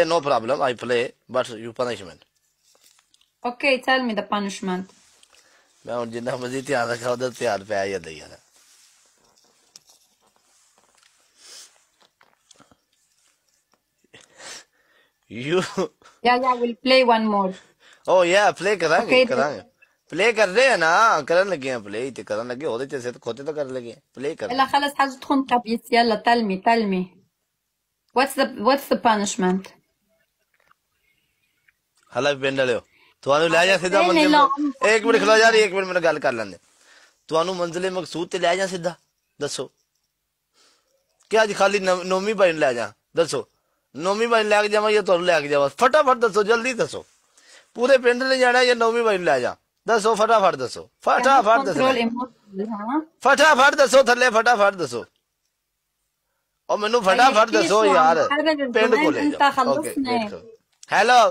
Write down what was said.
No problem, I play, but you punishment. Okay, tell me the punishment. मैं ਹੁਣ ਜਿੰਨਾ ਮਰਜ਼ੀ ਧਿਆਨ ਰੱਖਾਂ ਉਹਦਾ ਧਿਆਨ ਪੈ ਜਾਂਦਾ ਯਾਰ you Yeah, we'll play one more. oh yeah play ਕਰਾਂਗੇ Okay. ਕਰਾਂਗੇ play ਕਰ ਰਹੇ ਆ ਨਾ ਕਰਨ ਲੱਗੇ ਆ play ਤੇ ਕਰਨ ਲੱਗੇ ਉਹਦੇ ਚ ਸੇ ਖੋਤੇ ਤਾਂ ਕਰਨ ਲੱਗੇ play ਕਰ يلا خلص حاجة تكون خبيث. يلا tell me. What's the punishment? ਹਲਾ ਪਿੰਡ ਵਾਲਿਓ ਤੁਹਾਨੂੰ ਲੈ ਜਾ ਸਿੱਧਾ ਮੰਜ਼ਿਲ ਇੱਕ ਮਿੰਟ ਖਲੋ ਯਾਰ ਇੱਕ ਮਿੰਟ ਮੈਨੂੰ ਗੱਲ ਕਰ ਲੈਂਦੇ ਤੁਹਾਨੂੰ ਮੰਜ਼ਿਲੇ ਮਕਸੂਦ ਤੇ ਲੈ ਜਾ ਸਿੱਧਾ ਦੱਸੋ ਕਿ ਅੱਜ ਖਾਲੀ ਨੋਮੀ ਭਾਈ ਨੂੰ ਲੈ ਜਾ ਦੱਸੋ ਨੋਮੀ ਭਾਈ ਲੈ ਕੇ ਜਾਵਾਂ ਜਾਂ ਤੁਹਾਨੂੰ ਲੈ ਕੇ ਜਾਵਾਂ ਫਟਾਫਟ ਦੱਸੋ ਜਲਦੀ ਦੱਸੋ ਪੂਰੇ ਪਿੰਡ ਨੇ ਜਾਣਾ ਜਾਂ ਨੋਮੀ ਭਾਈ ਨੂੰ ਲੈ ਜਾ ਦੱਸੋ ਫਟਾਫਟ ਦੱਸੋ ਫਟਾਫਟ ਦੱਸੋ ਫਟਾਫਟ ਦੱਸੋ ਥੱਲੇ ਫਟਾਫਟ ਦੱਸੋ ਉਹ ਮੈਨੂੰ ਫਟਾਫਟ ਦੱਸੋ ਯਾਰ ਪਿੰਡ ਕੋਲੇ ਓਕੇ ਹੈਲੋ